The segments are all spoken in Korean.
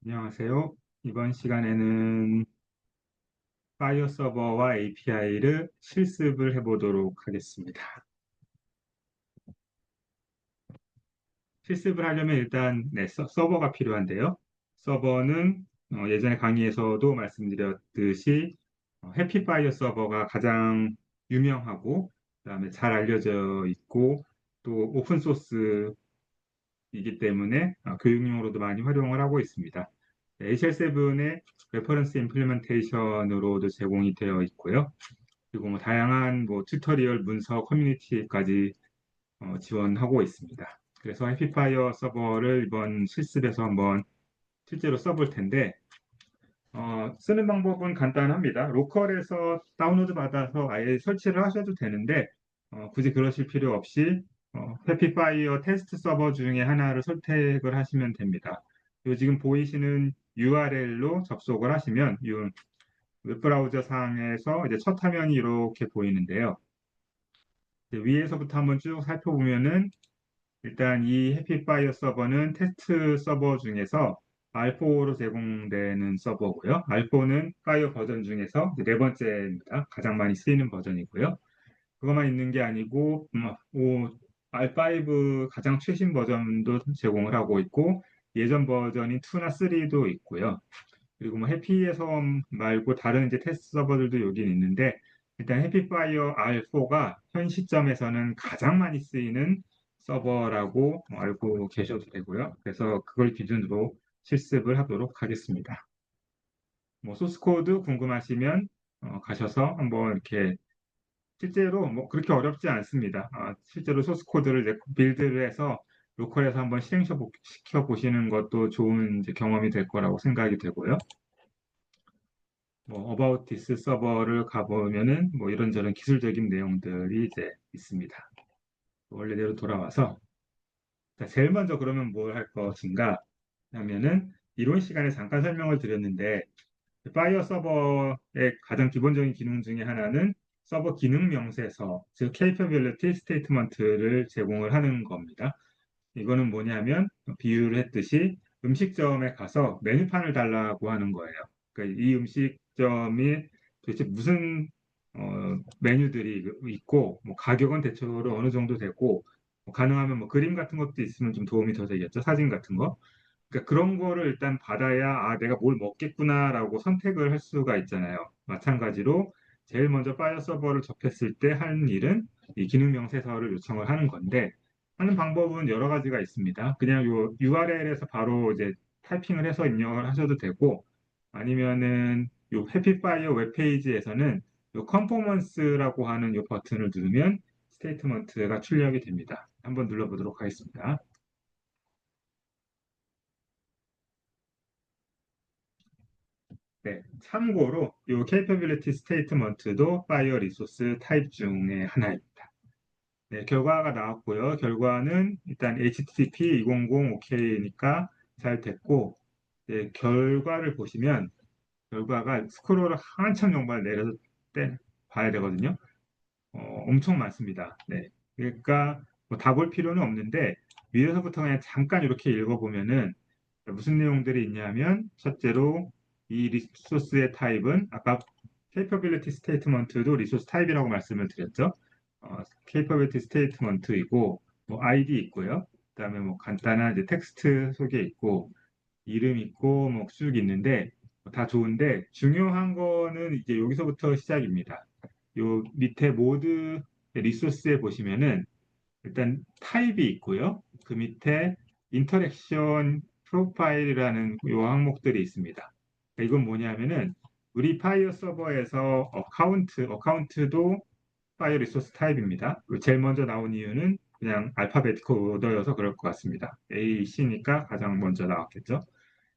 안녕하세요. 이번 시간에는 파이어 서버와 API를 실습을 해보도록 하겠습니다. 실습을 하려면 일단 서버가 필요한데요. 서버는 예전에 강의에서도 말씀드렸듯이 해피파이어 서버가 가장 유명하고 그다음에 잘 알려져 있고 또 오픈 소스이기 때문에 교육용으로도 많이 활용을 하고 있습니다. HL7의 레퍼런스 임플리멘테이션으로도 제공이 되어 있고요. 그리고 뭐 다양한 뭐 튜토리얼, 문서, 커뮤니티까지 지원하고 있습니다. 그래서 해피파이어 서버를 이번 실습에서 한번 실제로 써볼 텐데 쓰는 방법은 간단합니다. 로컬에서 다운로드 받아서 아예 설치를 하셔도 되는데 굳이 그러실 필요 없이 해피파이어 테스트 서버 중에 하나를 선택을 하시면 됩니다. 요 지금 보이시는 URL로 접속을 하시면 이 웹브라우저 상에서 이제 첫 화면이 이렇게 보이는데요. 이제 위에서부터 한번 쭉 살펴보면은 일단 이 해피파이어 서버는 테스트 서버 중에서 R4로 제공되는 서버고요. R4는 파이어 버전 중에서 이제 네 번째입니다. 가장 많이 쓰이는 버전이고요. 그것만 있는 게 아니고 R5 가장 최신 버전도 제공을 하고 있고 예전 버전인 2나 3도 있고요. 그리고 뭐 해피에서 말고 다른 이제 테스트 서버들도 여기 있는데 일단 해피파이어 R4가 현 시점에서는 가장 많이 쓰이는 서버라고 알고 계셔도 되고요. 그래서 그걸 기준으로 실습을 하도록 하겠습니다. 뭐 소스 코드 궁금하시면 가셔서 한번 이렇게 실제로 뭐 그렇게 어렵지 않습니다. 실제로 소스 코드를 이제 빌드를 해서 로컬에서 한번 실행시켜 보시는 것도 좋은 이제 경험이 될 거라고 생각이 되고요. 뭐 About This 서버를 가보면은 뭐 이런저런 기술적인 내용들이 이제 있습니다. 원래대로 돌아와서 자, 제일 먼저 그러면 뭘 할 것인가 하면은 이론 시간에 잠깐 설명을 드렸는데 파이어 서버의 가장 기본적인 기능 중에 하나는 서버 기능 명세서, 즉 capability statement를 제공을 하는 겁니다. 이거는 뭐냐면 비유를 했듯이 음식점에 가서 메뉴판을 달라고 하는 거예요. 그러니까 이 음식점이 도대체 무슨 메뉴들이 있고 뭐 가격은 대체로 어느 정도 되고 뭐 가능하면 뭐 그림 같은 것도 있으면 좀 도움이 더 되겠죠. 사진 같은 거. 그러니까 그런 거를 일단 받아야 내가 뭘 먹겠구나라고 선택을 할 수가 있잖아요. 마찬가지로 제일 먼저 파이어 서버를 접했을 때 하는 일은 이 기능 명세서를 요청을 하는 건데 하는 방법은 여러 가지가 있습니다. 그냥 요 URL에서 바로 이제 타이핑을 해서 입력을 하셔도 되고 아니면은 요 해피파이어 웹페이지에서는 요 컨포먼스라고 하는 요 버튼을 누르면 스테이트먼트가 출력이 됩니다. 한번 눌러보도록 하겠습니다. 네, 참고로 이 capability statement도 fire resource 타입 중에 하나입니다. 네, 결과가 나왔고요. 결과는 일단 HTTP 200 OK니까 잘 됐고, 네, 결과를 보시면 결과가 스크롤을 한참 정말 내려서 봐야 되거든요. 엄청 많습니다. 네, 그러니까 뭐 다 볼 필요는 없는데 위에서부터 그냥 잠깐 이렇게 읽어보면은 무슨 내용들이 있냐면 첫째로 이 리소스의 타입은 아까 capability statement도 리소스 타입이라고 말씀을 드렸죠. capability statement이고 뭐 ID 있고요. 그다음에 뭐 간단한 이제 텍스트 소개 있고 이름 있고 뭐 쭉 있는데 다 좋은데 중요한 거는 이제 여기서부터 시작입니다. 요 밑에 모드 리소스에 보시면은 일단 타입이 있고요. 그 밑에 인터랙션 프로파일이라는 요 항목들이 있습니다. 그러니까 이건 뭐냐면은 우리 파이어 서버에서 어카운트도 파이어 리소스 타입입니다. 제일 먼저 나온 이유는 그냥 알파베티컬 오더여서 그럴 것 같습니다. A, C니까 가장 먼저 나왔겠죠.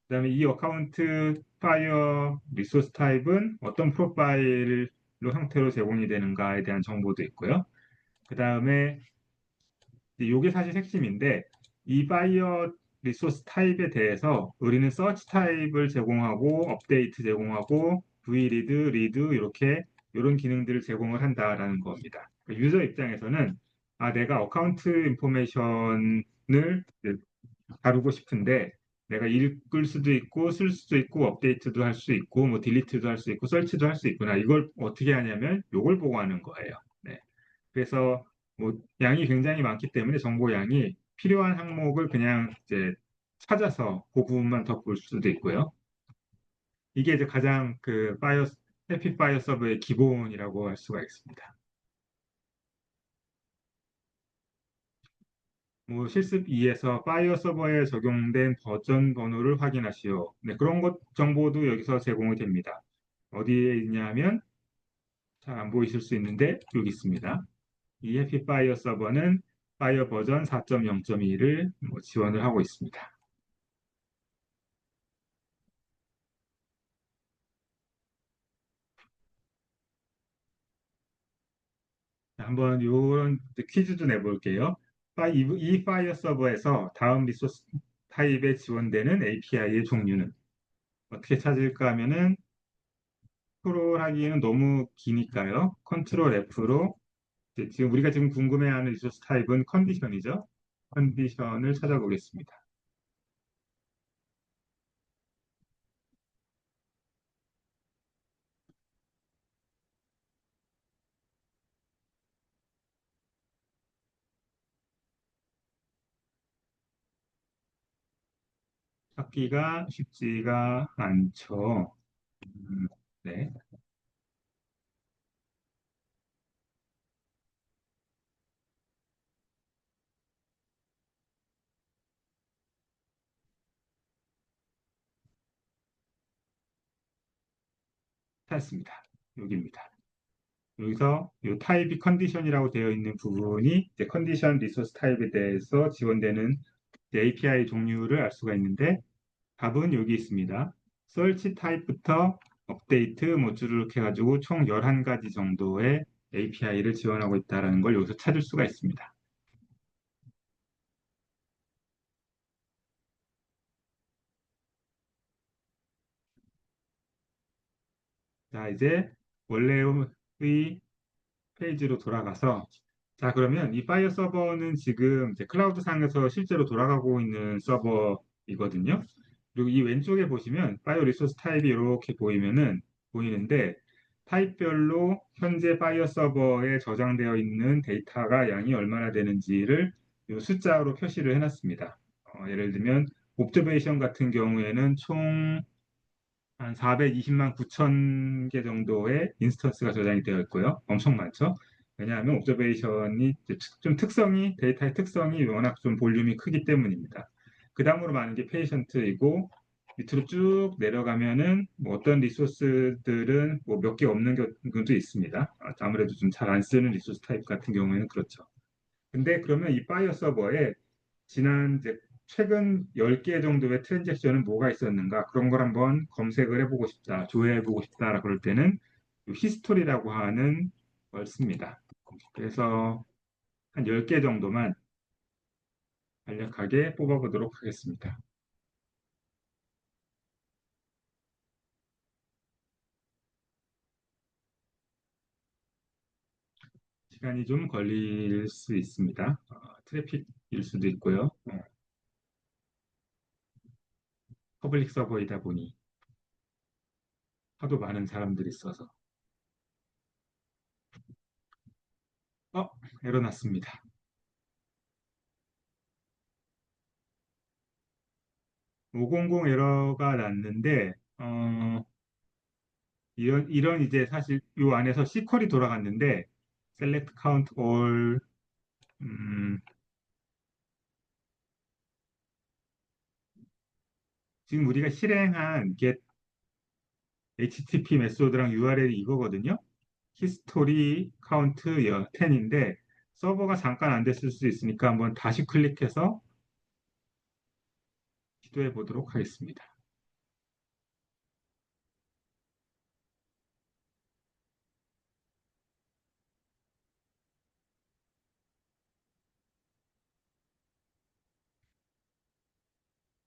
그다음에 이 어카운트 파이어 리소스 타입은 어떤 프로파일로 형태로 제공이 되는가에 대한 정보도 있고요. 그다음에 이게 사실 핵심인데 이 파이어 리소스 타입에 대해서 우리는 서치 타입을 제공하고 업데이트 제공하고 vread, read 이렇게 이런 기능들을 제공을 한다라는 겁니다. 그러니까 유저 입장에서는 내가 어카운트 인포메이션을 다루고 싶은데 내가 읽을 수도 있고 쓸 수도 있고 업데이트도 할 수 있고 뭐 딜리트도 할 수 있고 설치도 할 수 있구나. 이걸 어떻게 하냐면 요걸 보고 하는 거예요. 네. 그래서 뭐 양이 굉장히 많기 때문에 정보 양이 필요한 항목을 그냥 이제 찾아서 그 부분만 더 볼 수도 있고요. 이게 이제 가장 그 해피 파이어 서버의 기본이라고 할 수가 있습니다. 뭐 실습 2에서 파이어 서버에 적용된 버전 번호를 확인하시오. 네, 그런 것 정보도 여기서 제공이 됩니다. 어디에 있냐면 잘 안 보이실 수 있는데 여기 있습니다. 이 해피 파이어 서버는 파이어 버전 4.0.2를 지원을 하고 있습니다. 자, 한번 이런 퀴즈도 내볼게요. 이 파이어 서버에서 다음 리소스 타입에 지원되는 API의 종류는 어떻게 찾을까 하면은 컨트롤 하기에는 너무 기니까요. 컨트롤 F로 지금 우리가 지금 궁금해하는 리소스 타입은 컨디션이죠. 컨디션을 찾아보겠습니다. 찾기가 쉽지가 않죠. 네, 찾았습니다. 여기입니다. 여기서 이 타입이 컨디션이라고 되어 있는 부분이 이제 컨디션 리소스 타입에 대해서 지원되는 API 종류를 알 수가 있는데 답은 여기 있습니다. 서치 타입부터 업데이트 뭐 쭉 해가지고 총 11가지 정도의 API를 지원하고 있다는 걸 여기서 찾을 수가 있습니다. 자, 이제 원래의 페이지로 돌아가서 자, 그러면 이 파이어 서버는 지금 이제 클라우드 상에서 실제로 돌아가고 있는 서버이거든요. 그리고 이 왼쪽에 보시면 파이어 리소스 타입이 이렇게 보이는데 타입별로 현재 파이어 서버에 저장되어 있는 데이터가 양이 얼마나 되는지를 이 숫자로 표시를 해놨습니다. 예를 들면 옵저베이션 같은 경우에는 총 한 420만 9천 개 정도의 인스턴스가 저장이 되어 있고요. 엄청 많죠. 왜냐하면 옵저베이션이 좀 데이터의 특성이 워낙 좀 볼륨이 크기 때문입니다. 그 다음으로 많은 게 페이션트이고, 밑으로 쭉 내려가면은 뭐 어떤 리소스들은 뭐 몇 개 없는 경우도 있습니다. 아무래도 좀 잘 안 쓰는 리소스 타입 같은 경우에는 그렇죠. 근데 그러면 이 파이어 서버에 이제 최근 10개 정도의 트랜잭션은 뭐가 있었는가 그런 걸 한번 검색을 해보고 싶다, 조회해보고 싶다 그럴 때는 히스토리라고 하는 걸 씁니다. 그래서 한 10개 정도만 간략하게 뽑아보도록 하겠습니다. 시간이 좀 걸릴 수 있습니다. 트래픽일 수도 있고요. 퍼블릭 서버이다 보니 하도 많은 사람들이 있어서 어, 에러 났습니다. 500 에러가 났는데 이런 이제 사실 이 안에서 시퀄이 돌아갔는데 select count all 음, 지금 우리가 실행한 get HTTP 메소드랑 URL이 이거거든요. history count 10인데 서버가 잠깐 안 됐을 수 있으니까 한번 다시 클릭해서 시도해 보도록 하겠습니다.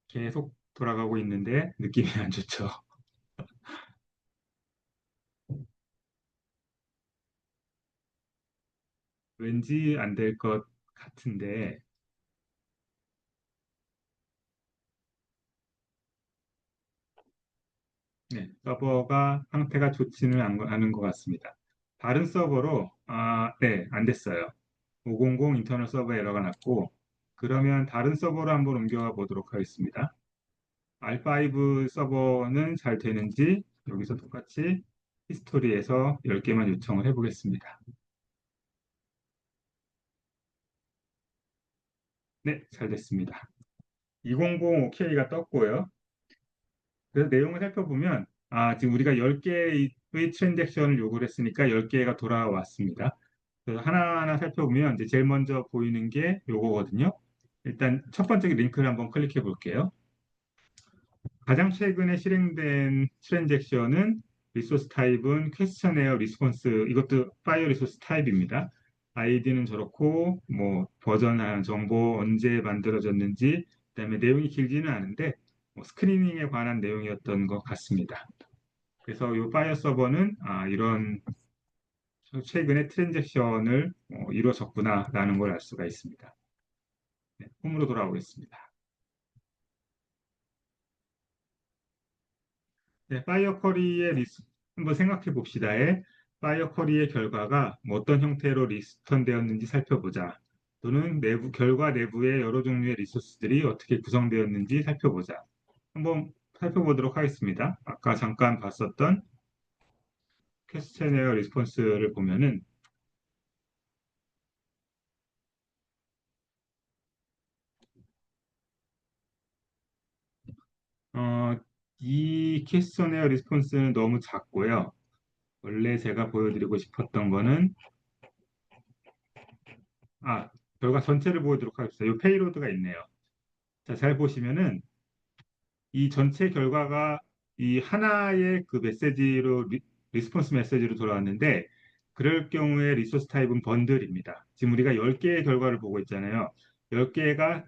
계속 돌아가고 있는데 느낌이 안 좋죠. 왠지 안 될 것 같은데 네, 서버가 상태가 좋지는 않은 것 같습니다. 다른 서버로, 네, 안 됐어요. 500 인터널 서버 에러가 났고, 그러면 다른 서버로 한번 옮겨가 보도록 하겠습니다. R5 서버는 잘 되는지 여기서 똑같이 히스토리에서 10개만 요청을 해보겠습니다. 네, 잘 됐습니다. 200 OK가 떴고요. 그래서 내용을 살펴보면, 지금 우리가 10개의 트랜잭션을 요구를 했으니까 10개가 돌아왔습니다. 그래서 하나하나 살펴보면 이제 제일 먼저 보이는 게 요거거든요. 일단 첫 번째 링크를 한번 클릭해 볼게요. 가장 최근에 실행된 트랜잭션은 리소스 타입은 퀘스천에어 리스폰스, 이것도 파이어 리소스 타입입니다. 아이디는 저렇고 뭐 버전한 정보 언제 만들어졌는지, 그다음에 내용이 길지는 않은데 뭐 스크리닝에 관한 내용이었던 것 같습니다. 그래서 이 파이어 서버는 이런 최근에 트랜잭션을 이루어졌구나라는 걸 알 수가 있습니다. 네, 홈으로 돌아오겠습니다. 네, 파이어 쿼리의 한번 생각해 봅시다의 파이어 쿼리의 결과가 뭐 어떤 형태로 리스턴 되었는지 살펴보자. 또는 결과 내부의 여러 종류의 리소스들이 어떻게 구성되었는지 살펴보자. 한번 살펴보도록 하겠습니다. 아까 잠깐 봤었던 퀘스천웨어 리스폰스를 보면은 어, 이 퀘스천웨어 리스폰스는 너무 작고요. 원래 제가 보여드리고 싶었던 거는 아, 결과 전체를 보여드리도록 하겠습니다. 이 페이로드가 있네요. 자, 잘 보시면은 이 전체 결과가 이 하나의 그 메시지로 리스폰스 메시지로 돌아왔는데 그럴 경우에 리소스 타입은 번들입니다. 지금 우리가 10개의 결과를 보고 있잖아요. 10개가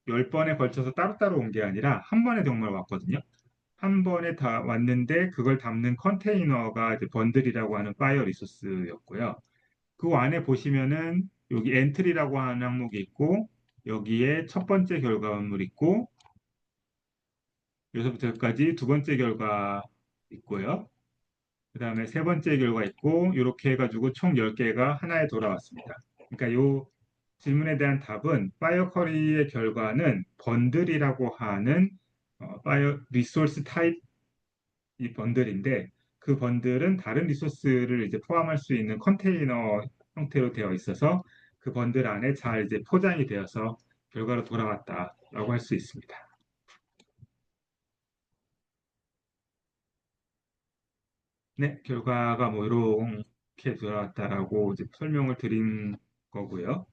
10번에 걸쳐서 따로따로 온 게 아니라 한 번에 정말 왔거든요. 한 번에 다 왔는데 그걸 담는 컨테이너가 이제 번들이라고 하는 파이어 리소스였고요. 그 안에 보시면은 여기 엔트리라고 하는 항목이 있고 여기에 첫 번째 결과물 있고 여기서부터 여기까지 두 번째 결과 있고요. 그 다음에 세 번째 결과 있고 이렇게 해가지고 총 10개가 하나에 돌아왔습니다. 그러니까 이 질문에 대한 답은 파이어 쿼리의 결과는 번들이라고 하는 파이어 리소스 타입 이 번들인데 그 번들은 다른 리소스를 이제 포함할 수 있는 컨테이너 형태로 되어 있어서 그 번들 안에 잘 이제 포장이 되어서 결과로 돌아왔다라고 할 수 있습니다. 네, 결과가 뭐 이렇게 돌아왔다라고 이제 설명을 드린 거고요.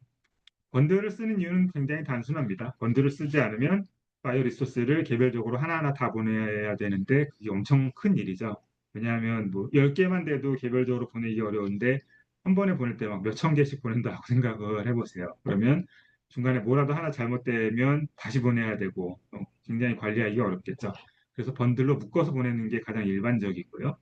번들을 쓰는 이유는 굉장히 단순합니다. 번들을 쓰지 않으면 파일 리소스를 개별적으로 하나하나 다 보내야 되는데 그게 엄청 큰 일이죠. 왜냐하면 뭐 10개만 돼도 개별적으로 보내기 어려운데 한 번에 보낼 때 막 몇천 개씩 보낸다고 생각을 해보세요. 그러면 중간에 뭐라도 하나 잘못되면 다시 보내야 되고 굉장히 관리하기가 어렵겠죠. 그래서 번들로 묶어서 보내는 게 가장 일반적이고요.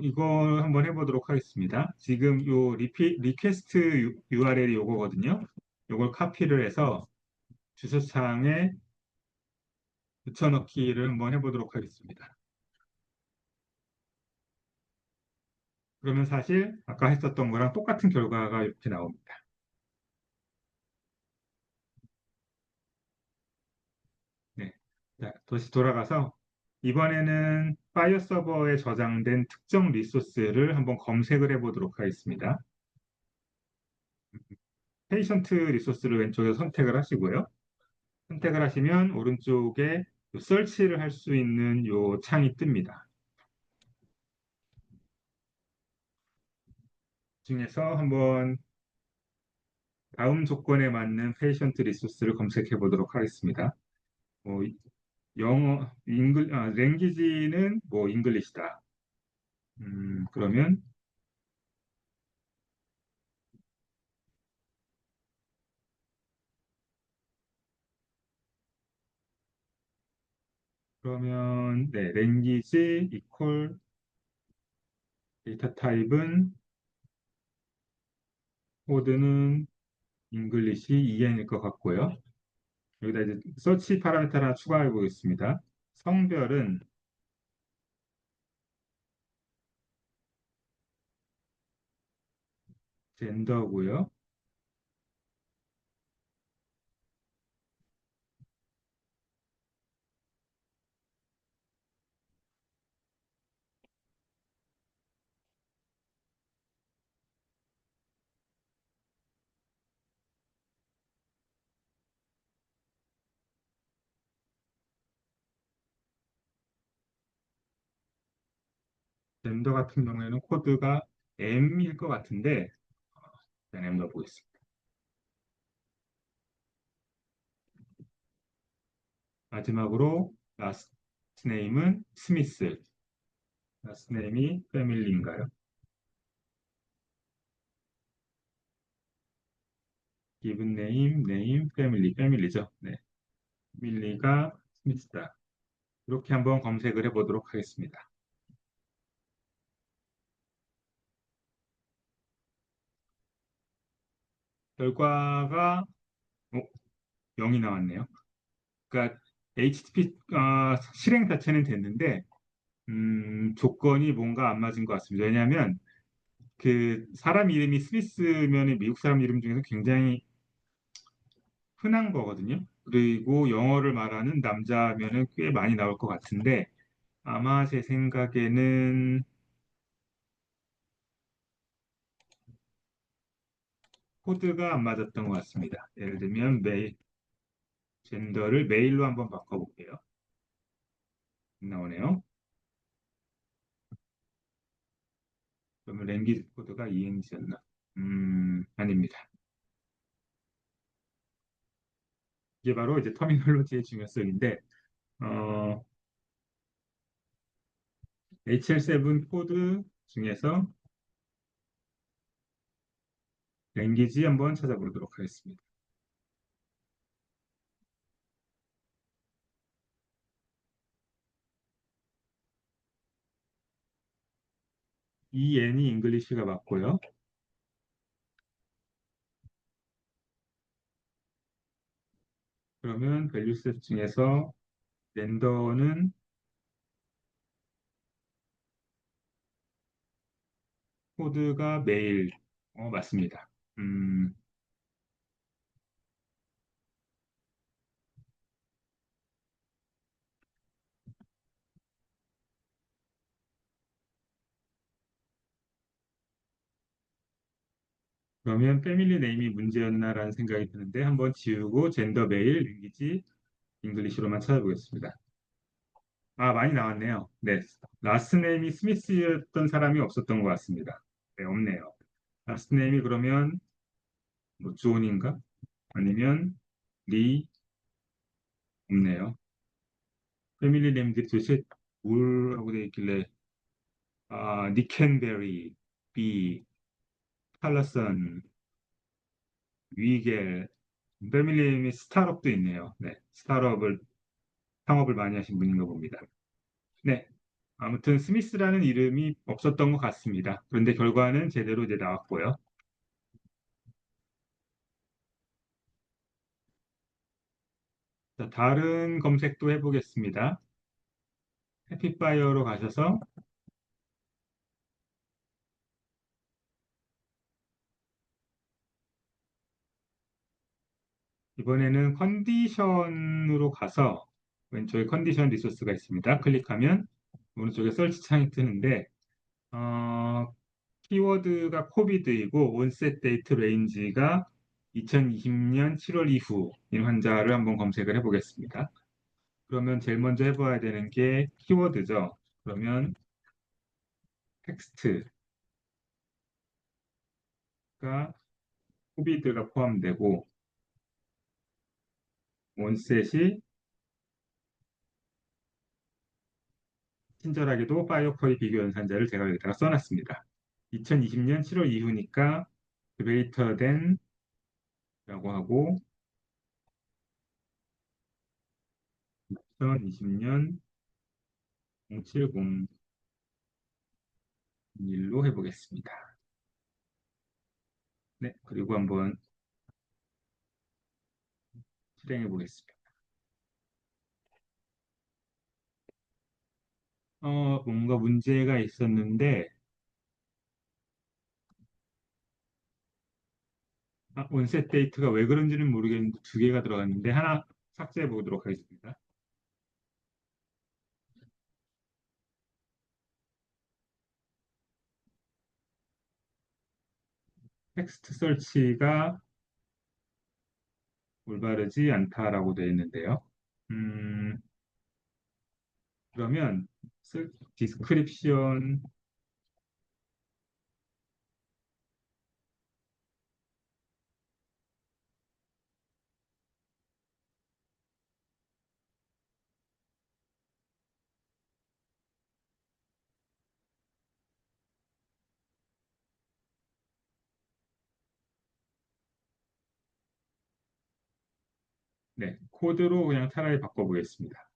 이걸 한번 해보도록 하겠습니다. 지금 요 리퀘스트 URL이 요거거든요. 요걸 카피를 해서 주소창에 붙여넣기를 한번 해보도록 하겠습니다. 그러면 사실 아까 했었던 거랑 똑같은 결과가 이렇게 나옵니다. 네. 자, 다시 돌아가서 이번에는 파이어 서버에 저장된 특정 리소스를 한번 검색을 해보도록 하겠습니다. 페이션트 리소스를 왼쪽에서 선택을 하시고요. 선택을 하시면 오른쪽에 서치를 할 수 있는 요 창이 뜹니다. 중에서 한번 다음 조건에 맞는 페이션트 리소스를 검색해 보도록 하겠습니다. 뭐 영어, 랭귀지는 뭐 잉글리시다. 그러면 네, 랭귀지 이퀄 데이터 타입은 코드는 잉글리시 EN일 것 같고요. 여기다 이제 서치 파라미터 하나 추가해 보겠습니다. 성별은 젠더고요. 젠더 같은 경우에는 코드가 M일 것 같은데 일단 M 넣어보겠습니다. 마지막으로 라스트 네임은 스미스. 라스트 네임이 패밀리인가요? 기분 네임, 네임, 패밀리, 패밀리죠. 네, 패밀리가 스미스다. 이렇게 한번 검색을 해보도록 하겠습니다. 결과가 0이 나왔네요. 그러니까 HTTP 실행 자체는 됐는데 조건이 뭔가 안 맞은 것 같습니다. 왜냐하면 그 사람 이름이 스미스면 미국 사람 이름 중에서 굉장히 흔한 거거든요. 그리고 영어를 말하는 남자면은 꽤 많이 나올 것 같은데 아마 제 생각에는 코드가 안 맞았던 것 같습니다. 예를 들면 젠더를 메일로 한번 바꿔볼게요. 나오네요. 그러면 랭귀지 코드가 ENG였나? 아닙니다. 이게 바로 이제 터미널로지의 중요성인데 어, HL7 코드 중에서 랭귀지 한번 찾아보도록 하겠습니다. EN이 잉글리시가 맞고요. 그러면 밸류셋 중에서 렌더는 코드가 메일 맞습니다. 음, 그러면 패밀리 네임이 문제였나라는 생각이 드는데 한번 지우고 젠더 메일 랭귀지 잉글리시로만 찾아보겠습니다. 아, 많이 나왔네요. 네. 라스트 네임이 스미스였던 사람이 없었던 것 같습니다. 네, 없네요. 라스트 네임이 그러면 뭐 존인가? 아니면 리 없네요. 패밀리 네임들이 도대체 뭘 하고 돼 있길래 니켄베리, 비, 칼러슨, 위겔, 패밀리 네임이 스타럽도 있네요. 네. 스타럽을 창업을 많이 하신 분인가 봅니다. 네. 아무튼 스미스라는 이름이 없었던 것 같습니다. 그런데 결과는 제대로 이제 나왔고요. 자, 다른 검색도 해보겠습니다. 해피파이어로 가셔서 이번에는 컨디션으로 가서 왼쪽에 컨디션 리소스가 있습니다. 클릭하면 오른쪽에 설치 창이 뜨는데 어, 키워드가 코비드이고 온셋 데이트 레인지가 2020년 7월 이후인 환자를 한번 검색을 해보겠습니다. 그러면 제일 먼저 해봐야 되는 게 키워드죠. 그러면 텍스트가 코비드가 포함되고 온셋이 친절하게도 파이어코의 비교 연산자를 제가 여기다가 써놨습니다. 2020년 7월 이후니까 greater than 라고 하고 2020년 0701로 해보겠습니다. 네, 그리고 한번 실행해 보겠습니다. 뭔가 문제가 있었는데, 온셋 데이트가 왜 그런지는 모르겠는데 두 개가 들어갔는데 하나 삭제해 보도록 하겠습니다. 텍스트 설치가 올바르지 않다라고 되어 있는데요. 음, 그러면 디스크립션, 네, 코드로 그냥 차라리 바꿔보겠습니다.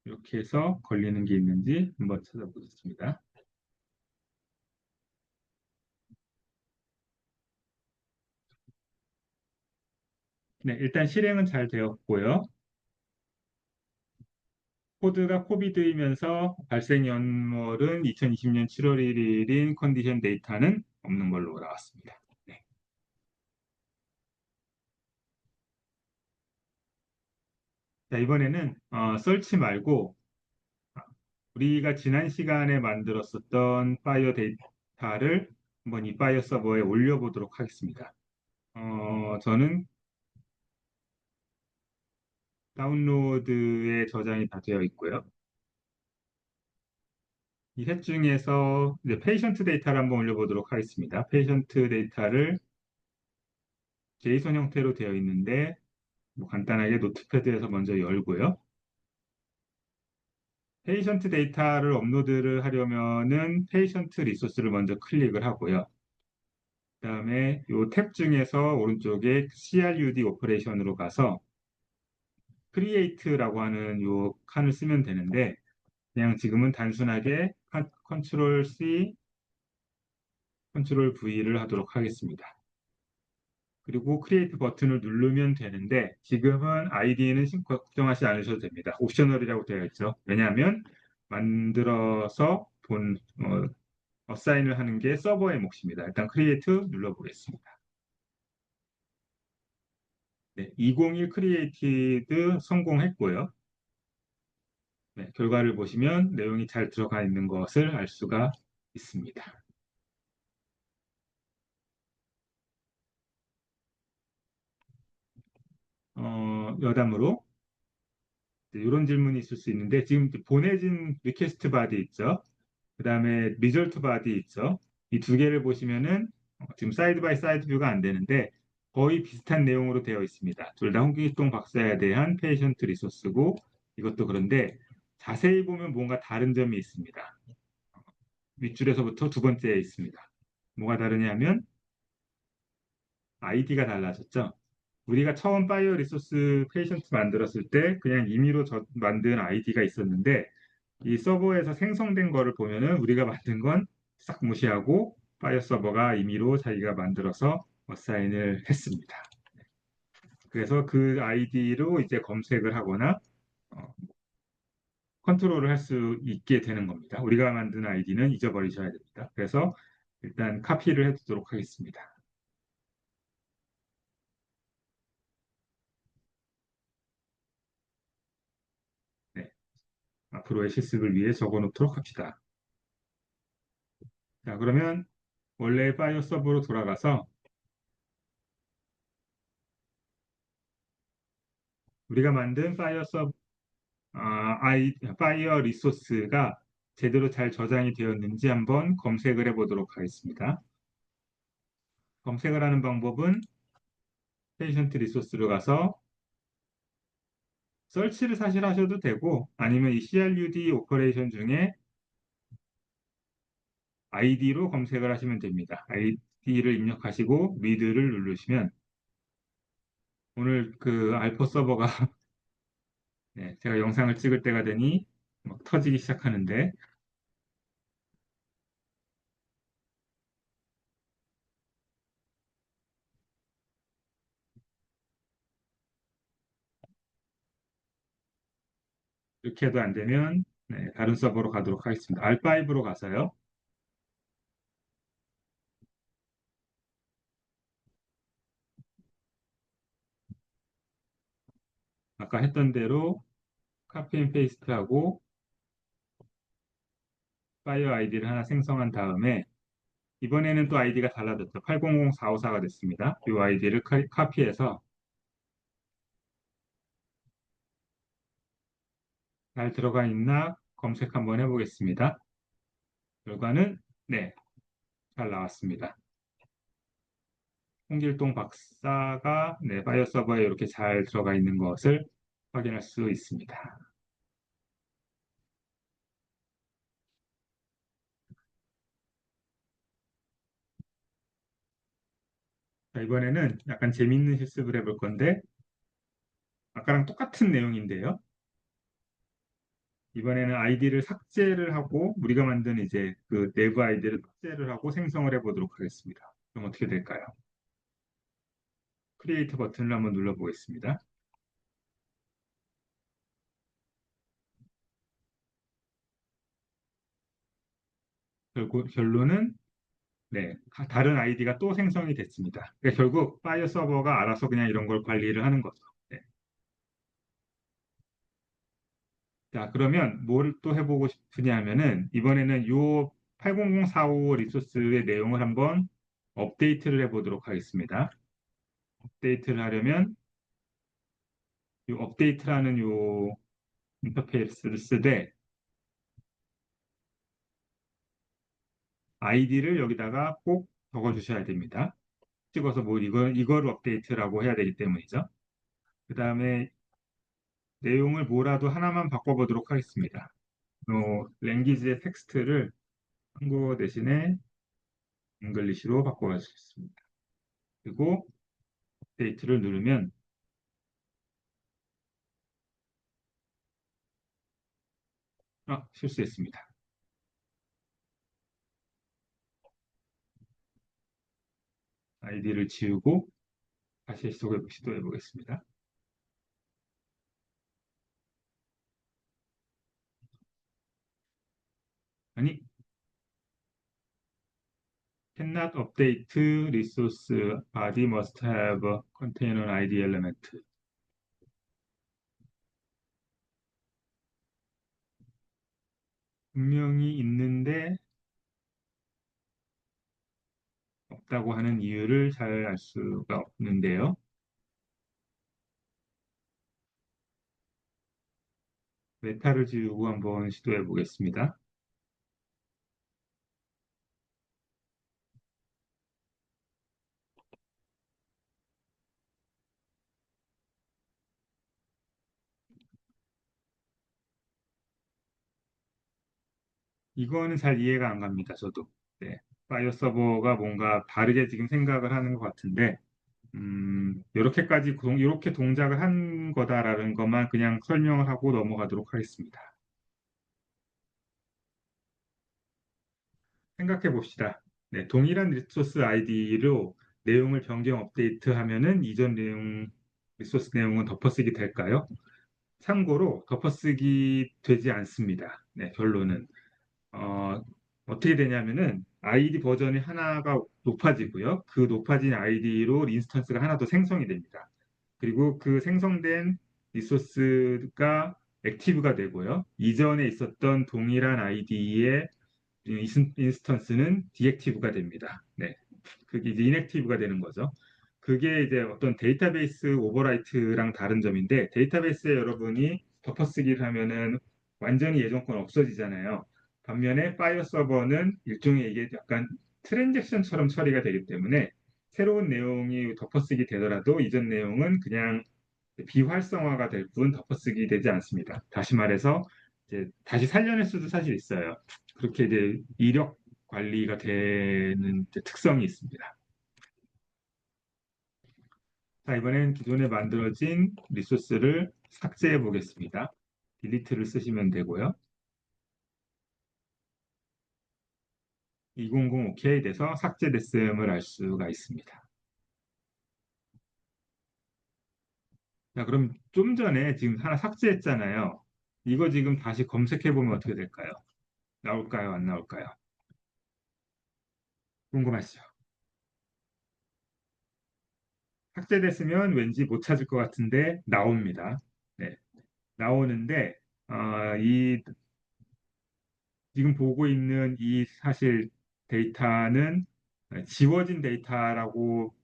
이렇게 해서 걸리는 게 있는지 한번 찾아보겠습니다. 네, 일단 실행은 잘 되었고요. 코드가 코비드이면서 발생 연월은 2020년 7월 1일인 컨디션 데이터는 없는 걸로 나왔습니다. 네. 자, 이번에는 설치 말고 우리가 지난 시간에 만들었었던 파이어 데이터를 한번 이 파이어 서버에 올려보도록 하겠습니다. 저는 다운로드에 저장이 다 되어 있고요. 이 셋 중에서 이제 페이션트 데이터를 한번 올려보도록 하겠습니다. 페이션트 데이터를 JSON 형태로 되어 있는데 뭐 간단하게 노트패드에서 먼저 열고요. 페이션트 데이터를 업로드를 하려면은 페이션트 리소스를 먼저 클릭을 하고요. 그다음에 이 탭 중에서 오른쪽에 CRUD 오퍼레이션으로 가서 create라고 하는 요 칸을 쓰면 되는데 그냥 지금은 단순하게 컨트롤 C, 컨트롤 V를 하도록 하겠습니다. 그리고 크리에이트 버튼을 누르면 되는데 지금은 아이디는 걱정하지 않으셔도 됩니다. 옵셔널이라고 되어 있죠. 왜냐하면 만들어서 어사인을 하는 게 서버의 몫입니다. 일단 크리에이트 눌러보겠습니다. 네, 201 크리에이티드 성공했고요. 네, 결과를 보시면 내용이 잘 들어가 있는 것을 알 수가 있습니다. 여담으로 이런 질문이 있을 수 있는데 지금 보내진 리퀘스트 바디 있죠. 그 다음에 리절트 바디 있죠. 이 두 개를 보시면은 지금 사이드 바이 사이드 뷰가 안 되는데 거의 비슷한 내용으로 되어 있습니다. 둘 다 홍길동 박사에 대한 페이션트 리소스고 이것도 그런데 자세히 보면 뭔가 다른 점이 있습니다. 윗줄에서부터 두 번째에 있습니다. 뭐가 다르냐면 아이디가 달라졌죠. 우리가 처음 파이어 리소스 페이션트 만들었을 때 그냥 임의로 만든 아이디가 있었는데 이 서버에서 생성된 거를 보면은 우리가 만든 건 싹 무시하고 파이어 서버가 임의로 자기가 만들어서 어사인을 했습니다. 그래서 그 아이디로 이제 검색을 하거나 어, 컨트롤을 할 수 있게 되는 겁니다. 우리가 만든 아이디는 잊어버리셔야 됩니다. 그래서 일단 카피를 해두도록 하겠습니다. 네, 앞으로의 실습을 위해 적어놓도록 합시다. 자, 그러면 원래 파이어 서버로 돌아가서 우리가 만든 파이어 리소스가 제대로 잘 저장이 되었는지 한번 검색을 해보도록 하겠습니다. 검색을 하는 방법은 페이션트 리소스로 가서 설치를 사실 하셔도 되고 아니면 이 CRUD 오퍼레이션 중에 아이디로 검색을 하시면 됩니다. 아이디를 입력하시고 리드를 누르시면 오늘 그 알포 서버가 네, 제가 영상을 찍을 때가 되니 막 터지기 시작하는데 이렇게 해도 안 되면 네, 다른 서버로 가도록 하겠습니다. R5로 가서요. 아까 했던 대로 카피 앤 페이스트하고 파이어 아이디를 하나 생성한 다음에 이번에는 또 아이디가 달라졌죠. 800454가 됐습니다. 이 아이디를 카피해서 잘 들어가 있나 검색 한번 해보겠습니다. 결과는 네, 잘 나왔습니다. 홍길동 박사가 네, 파이어 서버에 이렇게 잘 들어가 있는 것을 확인할 수 있습니다. 자, 이번에는 약간 재밌는 실습을 해볼 건데 아까랑 똑같은 내용인데요. 이번에는 아이디를 삭제를 하고 우리가 만든 이제 그 내부 아이디를 삭제를 하고 생성을 해보도록 하겠습니다. 그럼 어떻게 될까요? 크리에이터 버튼을 한번 눌러보겠습니다. 결론은 네, 다른 아이디가 또 생성이 됐습니다. 그러니까 결국 파이어 서버가 알아서 그냥 이런 걸 관리를 하는 거죠. 네. 자, 그러면 뭘 또 해보고 싶으냐 하면은 이번에는 요 80045 리소스의 내용을 한번 업데이트를 해보도록 하겠습니다. 업데이트를 하려면 요 업데이트라는 요 인터페이스를 쓰되 아이디를 여기다가 꼭 적어주셔야 됩니다. 찍어서 뭐 이걸 업데이트라고 해야 되기 때문이죠. 그 다음에 내용을 뭐라도 하나만 바꿔보도록 하겠습니다. 랭귀지의 텍스트를 한국어 대신에 잉글리시로 바꿔가겠습니다. 그리고 업데이트를 누르면 실수했습니다. 아이디를 지우고 다시 시도해 보겠습니다. 아니, cannot update resource body must have container ID element. 분명히 있는데 없다고 하는 이유를 잘 알 수가 없는데요. 메타를 지우고 한번 시도해 보겠습니다. 이거는 잘 이해가 안 갑니다, 저도. 네. 파이어 서버가 뭔가 다르게 지금 생각을 하는 것 같은데, 이렇게 동작을 한 거다라는 것만 그냥 설명을 하고 넘어가도록 하겠습니다. 생각해 봅시다. 네, 동일한 리소스 아이디로 내용을 변경 업데이트 하면은 이전 내용, 리소스 내용은 덮어쓰기 될까요? 참고로 덮어쓰기 되지 않습니다. 네, 결론은. 어, 어떻게 되냐면은 아이디 버전이 하나가 높아지고요. 그 높아진 아이디로 인스턴스가 하나 더 생성이 됩니다. 그리고 그 생성된 리소스가 액티브가 되고요. 이전에 있었던 동일한 아이디의 인스턴스는 디액티브가 됩니다. 네. 그게 이제 인액티브가 되는 거죠. 그게 이제 어떤 데이터베이스 오버라이트랑 다른 점인데 데이터베이스에 여러분이 덮어쓰기를 하면은 완전히 예전 건 없어지잖아요. 반면에 파이어 서버는 일종의 이게 약간 트랜잭션처럼 처리가 되기 때문에 새로운 내용이 덮어쓰기 되더라도 이전 내용은 그냥 비활성화가 될 뿐 덮어쓰기 되지 않습니다. 다시 말해서 이제 다시 살려낼 수도 사실 있어요. 그렇게 이제 이력 관리가 되는 이제 특성이 있습니다. 자, 이번엔 기존에 만들어진 리소스를 삭제해 보겠습니다. 딜리트를 쓰시면 되고요. 200 OK 돼서 삭제됐음을 알 수가 있습니다. 자, 그럼 좀 전에 지금 하나 삭제했잖아요. 이거 지금 다시 검색해 보면 어떻게 될까요? 나올까요? 안 나올까요? 궁금하시죠? 삭제됐으면 왠지 못 찾을 것 같은데 나옵니다. 네, 나오는데 이 지금 보고 있는 이 사실 데이터는 지워진 데이터라고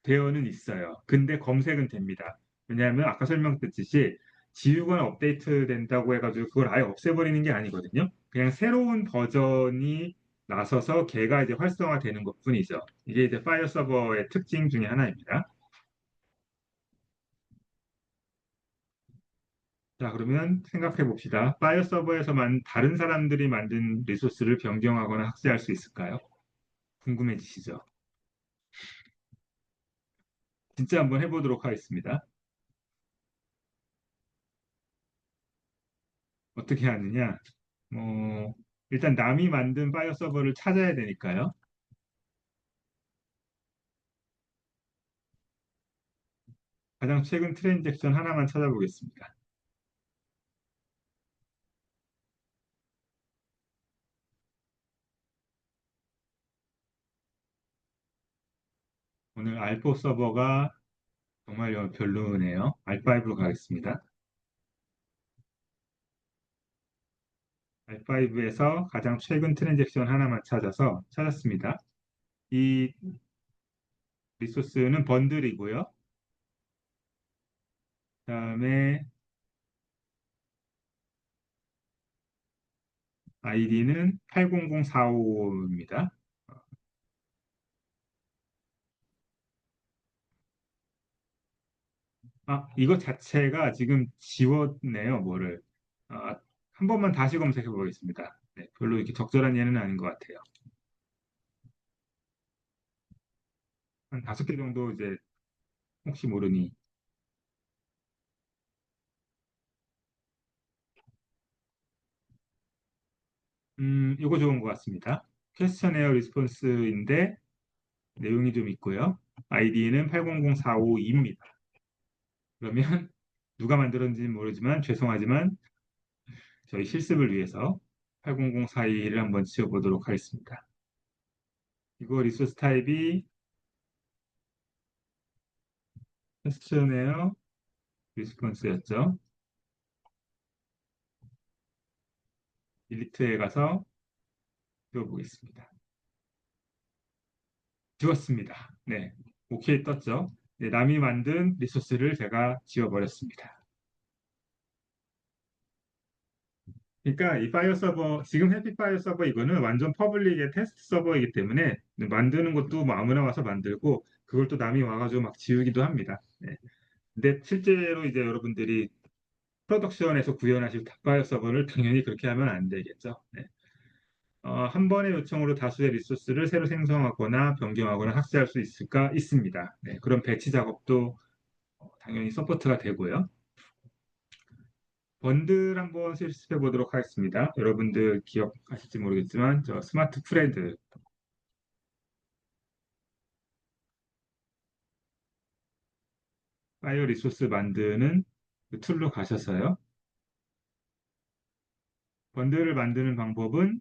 되어는 있어요. 근데 검색은 됩니다. 왜냐하면 아까 설명드렸듯이 지우거나 업데이트 된다고 해가지고 그걸 아예 없애버리는 게 아니거든요. 그냥 새로운 버전이 나서서 걔가 이제 활성화되는 것뿐이죠. 이게 이제 파이어 서버의 특징 중에 하나입니다. 자, 그러면 생각해 봅시다. 파이어 서버에서만 다른 사람들이 만든 리소스를 변경하거나 삭제할 수 있을까요? 궁금해지시죠? 진짜 한번 해보도록 하겠습니다. 어떻게 하느냐? 일단 남이 만든 파이어 서버를 찾아야 되니까요. 가장 최근 트랜잭션 하나만 찾아보겠습니다. 오늘 알포 서버가 정말 별로네요. R5로 가겠습니다. R5에서 가장 최근 트랜잭션 하나만 찾았습니다. 이 리소스는 번들이고요. 그다음에 아이디는 80045입니다. 이거 자체가 지금 지웠네요, 뭐를. 아, 한 번만 다시 검색해 보겠습니다. 네, 별로 이렇게 적절한 예는 아닌 것 같아요. 한 5개 정도 이제 혹시 모르니. 이거 좋은 것 같습니다. 퀘스천에어 리스폰스인데 내용이 좀 있고요. 아이디는 800452입니다. 그러면 누가 만들었는지는 모르지만 죄송하지만 저희 실습을 위해서 800422를 한번 지어보도록 하겠습니다. 이거 리소스 타입이 퀘스천에어 리스폰스였죠. 딜리트에 가서 지워보겠습니다. 지웠습니다. 네, 오케이 떴죠. 네, 남이 만든 리소스를 제가 지워버렸습니다. 그러니까 이 파이어 서버, 지금 해피 파이어 서버 이거는 완전 퍼블릭의 테스트 서버이기 때문에 만드는 것도 뭐 아무나 와서 만들고 그걸 또 남이 와가지고 막 지우기도 합니다. 네. 근데 실제로 이제 여러분들이 프로덕션에서 구현하실 파이어 서버를 당연히 그렇게 하면 안 되겠죠. 네. 한 번의 요청으로 다수의 리소스를 새로 생성하거나 변경하거나 삭제할 수 있을까? 있습니다. 네, 그런 배치 작업도 당연히 서포트가 되고요. 번들 한번 실습해 보도록 하겠습니다. 여러분들 기억하실지 모르겠지만 저 스마트 프레드 파이어 리소스 만드는 그 툴로 가셔서요. 번들을 만드는 방법은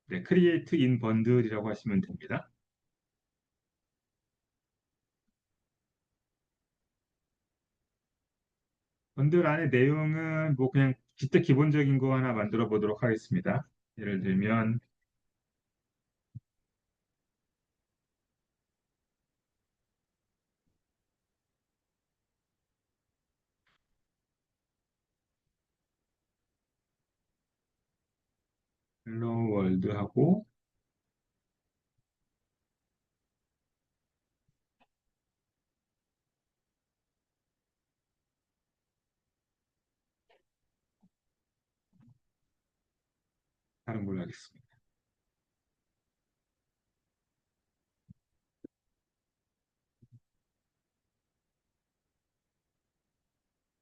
네, Create in Bundle이라고 하시면 됩니다. 번들 안에 내용은 뭐 그냥 진짜 기본적인 거 하나 만들어 보도록 하겠습니다. 예를 들면 헬로 월드하고 다른 걸로 하겠습니다.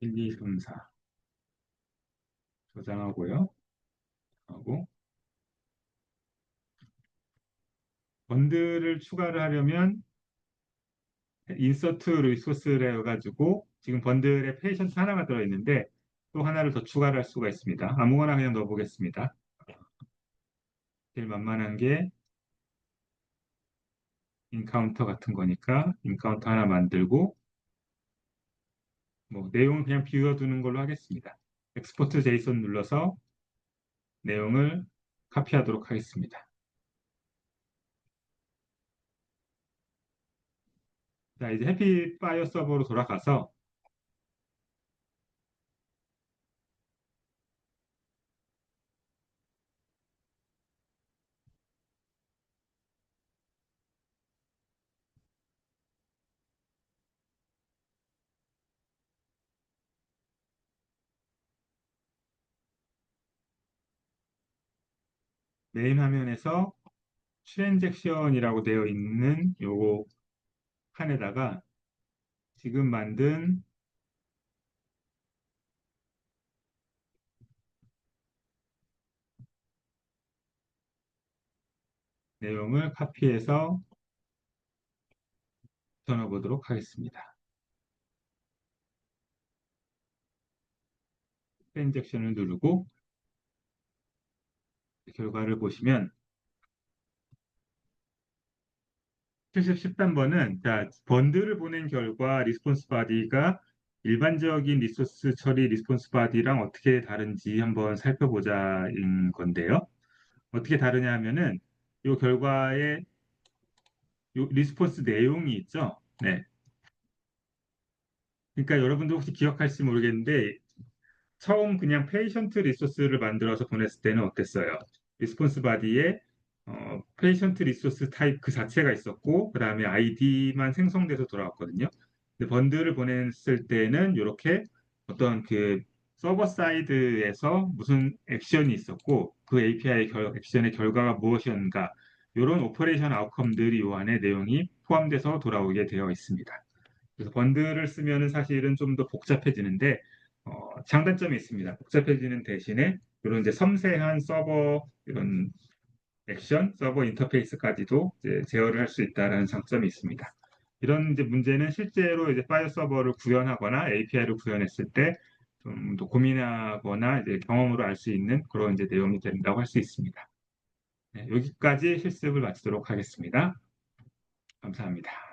1, 2, 3, 4 저장하고요. 하고 번들을 추가를 하려면 인서트 리소스를 해가지고 지금 번들에 페이션트 하나가 들어있는데 또 하나를 더 추가를 할 수가 있습니다. 아무거나 그냥 넣어보겠습니다. 제일 만만한 게 인카운터 같은 거니까 인카운터 하나 만들고 뭐 내용은 그냥 비워두는 걸로 하겠습니다. 엑스포트 제이슨 눌러서 내용을 카피하도록 하겠습니다. 자, 이제 해피파이어 서버로 돌아가서 메인 화면에서 트랜잭션이라고 되어 있는 요거 칸에다가 지금 만든 내용을 카피해서 붙여 보도록 하겠습니다. 트랜잭션을 누르고 결과를 보시면 실습 10단번은 자, 번들을 보낸 결과 리스폰스 바디가 일반적인 리소스 처리 리스폰스 바디랑 어떻게 다른지 한번 살펴보자인 건데요. 어떻게 다르냐 하면은 이 결과에 요 리스폰스 내용이 있죠. 네. 그러니까 여러분도 혹시 기억할지 모르겠는데 처음 그냥 페이션트 리소스를 만들어서 보냈을 때는 어땠어요? 리스폰스 바디에 페이션트 리소스 타입 그 자체가 있었고 그다음에 아이디만 생성돼서 돌아왔거든요. 근데 번들을 보냈을 때는 이렇게 어떤 그 서버 사이드에서 무슨 액션이 있었고 그 API 액션의 결과가 무엇이었는가 이런 오퍼레이션 아웃컴들이 요 안에 내용이 포함돼서 돌아오게 되어 있습니다. 그래서 번들을 쓰면은 사실은 좀 더 복잡해지는데 장단점이 있습니다. 복잡해지는 대신에 이런 이제 섬세한 서버 이런 액션, 서버 인터페이스까지도 이제 제어를 할 수 있다는 장점이 있습니다. 이런 이제 문제는 실제로 이제 파일 서버를 구현하거나 API를 구현했을 때 좀 더 고민하거나 이제 경험으로 알 수 있는 그런 이제 내용이 된다고 할 수 있습니다. 네, 여기까지 실습을 마치도록 하겠습니다. 감사합니다.